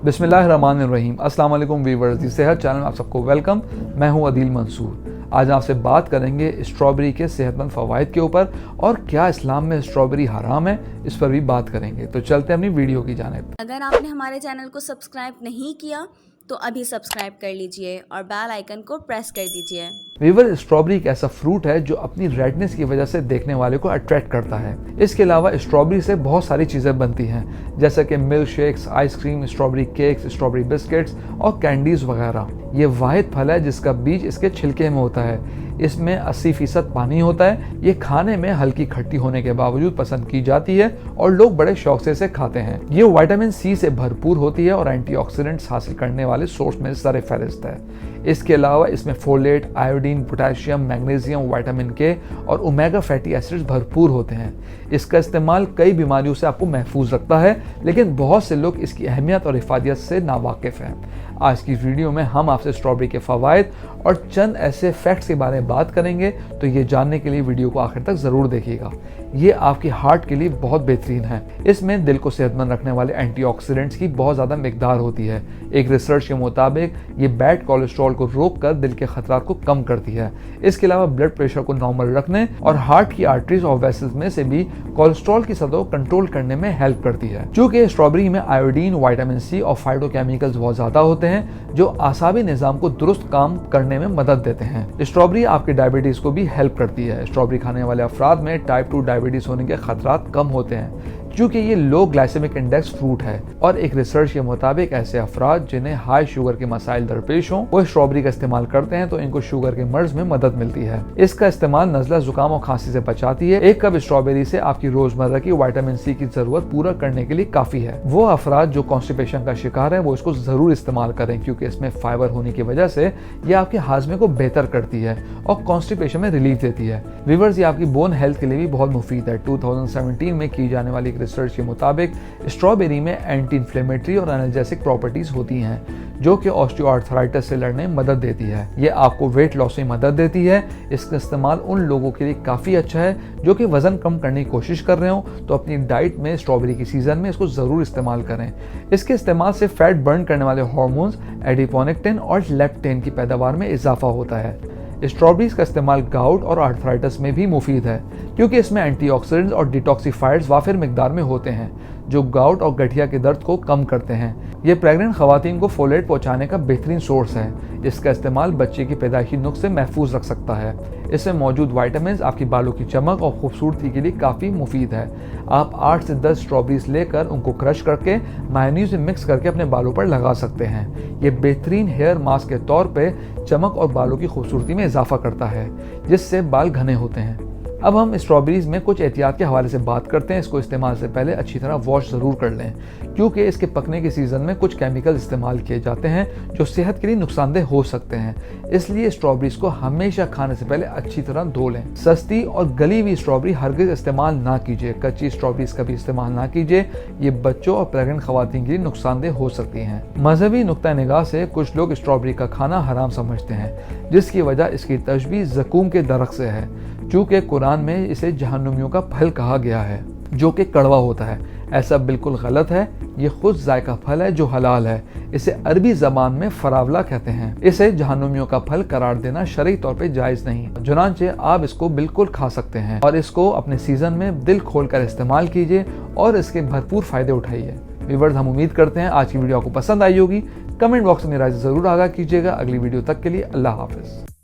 बिस्मिल्लाहिर्रहमानिर्रहीम। अस्सलाम वालेकुम वीवर्स, दी सेहत चैनल में आप सबको वेलकम। मैं हूं अदील मंसूर। आज आपसे बात करेंगे स्ट्रॉबेरी के सेहतमंद फ़वाइद के ऊपर और क्या इस्लाम में स्ट्रॉबेरी हराम है, इस पर भी बात करेंगे। तो चलते हैं अपनी वीडियो की जानिब। अगर आपने हमारे चैनल को सब्सक्राइब नहीं किया तो अभी सब्सक्राइब कर लीजिए और बेल आइकन को प्रेस कर दीजिए। वीवर, स्ट्रॉबेरी एक ऐसा फ्रूट है जो अपनी रेडनेस की वजह से देखने वाले को अट्रैक्ट करता है। इसके अलावा स्ट्रॉबेरी से बहुत सारी चीज़ें बनती हैं, जैसे कि milk shakes, ice cream, strawberry cakes, strawberry biscuits और कैंडीज वगैरह। ये वाहिद फल है जिसका बीज इसके छिलके में होता है। इसमें 80% पानी होता है। ये खाने में हल्की खट्टी होने के बावजूद पसंद की जाती है और लोग बड़े शौक से इसे खाते हैं। ये विटामिन सी से भरपूर होती है और एंटीऑक्सीडेंट्स हासिल करने वाले सोर्स में सर फहरिस्त है। इसके अलावा इसमें folate, iodine, potassium, magnesium, vitamin के और ओमेगा फैटी एसिड्स भरपूर होते हैं। इसका इस्तेमाल कई बीमारियों से आपको महफूज रखता है, लेकिन बहुत से लोग इसकी अहमियत और हिफाजत से नावाकिफ़ हैं। आज की वीडियो में हम आपसे स्ट्रॉबेरी के फ़वाइद और चंद ऐसे फैक्ट्स के बारे में बात करेंगे, तो ये जानने के लिए वीडियो को आखिर तक ज़रूर देखिएगा। ये आपकी हार्ट के लिए बहुत बेहतरीन है। इसमें दिल को सेहतमंद रखने वाले एंटीऑक्सीडेंट्स की बहुत ज़्यादा मिकदार होती है। एक रिसर्च के मुताबिक ये बैड कोलेस्ट्रॉल को रोककर दिल के खतरात को कम करती है। इसके अलावा ब्लड प्रेशर को नॉर्मल रखने और हार्ट की आर्टरीज और वेसल्स में से भी कोलेस्ट्रॉल की सतह को कंट्रोल करने में हेल्प करती है। चूँकि स्ट्रॉबेरी में आयोडीन, विटामिन सी और फाइटोकेमिकल्स बहुत ज़्यादा होते हैं जो आसाबी निज़ाम को दुरुस्त काम करने में मदद देते हैं। स्ट्रॉबेरी आपके डायबिटीज़ को भी हेल्प करती है। स्ट्रॉबेरी खाने वाले अफराद में टाइप 2 डायबिटीज़ होने के खतरात कम होते हैं, क्योंकि ये लो ग्लाइसेमिक इंडेक्स फ्रूट है। और एक रिसर्च के मुताबिक ऐसे अफराद जिन्हें हाई शुगर के मसाइल दरपेश हों, वो स्ट्रॉबेरी का इस्तेमाल करते हैं तो इनको शुगर के मर्ज में मदद मिलती है। इसका इस्तेमाल नज़ला, जुकाम और खांसी से बचाती है। एक कप स्ट्रॉबेरी से आपकी रोजमर्रा की विटामिन सी की जरूरत पूरा करने के लिए काफी है। वो अफराद जो कॉन्स्टिपेशन का शिकार है वो इसको जरूर इस्तेमाल करें, क्योंकि इसमें फाइबर होने की वजह से ये आपके हाजमे को बेहतर करती है और कॉन्स्टिपेशन में रिलीफ देती है। व्यूअर्स, ये आपकी बोन हेल्थ के लिए भी बहुत मुफीद है। 2017 में की जाने वाली रिसर्च के मुताबिक स्ट्रॉबेरी में एंटी इन्फ्लेमेटरी और एनर्जेटिक प्रॉपर्टीज होती हैं, जो कि ऑस्टियोआर्थराइटिस से लड़ने में मदद देती है। ये आपको वेट लॉस में मदद देती है। इसका इस्तेमाल उन लोगों के लिए काफ़ी अच्छा है जो कि वजन कम करने की कोशिश कर रहे हो, तो अपनी डाइट में स्ट्रॉबेरी की सीजन में इसको ज़रूर इस्तेमाल करें। इसके इस्तेमाल से फैट बर्न करने वाले हार्मोन्स एडिपोनेक्टिन और लेप्टेन की पैदावार में इजाफा होता है। स्ट्रॉबेरीज का इस्तेमाल गाउट और आर्थराइटिस में भी मुफीद है, क्योंकि इसमें एंटीऑक्सीडेंट्स और डिटॉक्सिफायर्स वाफिर मिकदार में होते हैं जो गाउट और गठिया के दर्द को कम करते हैं। ये प्रेग्नेंट खवातीन को फोलेट पहुंचाने का बेहतरीन सोर्स है। इसका इस्तेमाल बच्चे की पैदाइशी नुक्स से महफूज रख सकता है। इसमें मौजूद विटामिन आपकी बालों की चमक और खूबसूरती के लिए काफ़ी मुफीद है। आप 8 से 10 स्ट्रॉबेरीज लेकर उनको क्रश करके मायोनीज में मिक्स करके अपने बालों पर लगा सकते हैं। ये बेहतरीन हेयर मास्क के तौर पे चमक और बालों की खूबसूरती में इजाफा करता है, जिससे बाल घने होते हैं। अब हम स्ट्रॉबेरीज में कुछ एहतियात के हवाले से बात करते हैं। इसको इस्तेमाल से पहले अच्छी तरह वॉश ज़रूर कर लें, क्योंकि इसके पकने के सीज़न में कुछ केमिकल इस्तेमाल किए जाते हैं जो सेहत के लिए नुकसानदेह हो सकते हैं। इसलिए स्ट्रॉबेरीज को हमेशा खाने से पहले अच्छी तरह धो लें। सस्ती और गली हुई स्ट्रॉबेरी हरगिज़ इस्तेमाल ना कीजिए। कच्ची स्ट्रॉबेरीज का भी इस्तेमाल ना कीजिए। ये बच्चों और प्रेग्नेंट खवातीन के लिए नुकसानदेह हो सकती हैं। मजहबी नुक्ता निगाह से कुछ लोग स्ट्रॉबेरी का खाना हराम समझते हैं, जिसकी वजह इसकी तशबीह ज़कूम के दरख्त से है, चूँकि कुरान में इसे जहन्नुमियों का फल कहा गया है जो कि कड़वा होता है। ऐसा बिल्कुल गलत है। ये खुद जायका फल है जो हलाल है। इसे अरबी ज़बान में फरावला कहते हैं। इसे जहन्नुमियों का फल करार देना शरई तौर पे जायज़ नहीं। चुनांचे आप इसको बिल्कुल खा सकते हैं और इसको अपने सीज़न में दिल खोल कर इस्तेमाल कीजिए और इसके भरपूर फ़ायदे उठाइए। व्यूअर्स, हम उम्मीद करते हैं आज की वीडियो आपको पसंद आई होगी। कमेंट बॉक्स में राय ज़रूर आगाह कीजिएगा। अगली वीडियो तक के लिए अल्लाह हाफ़िज़।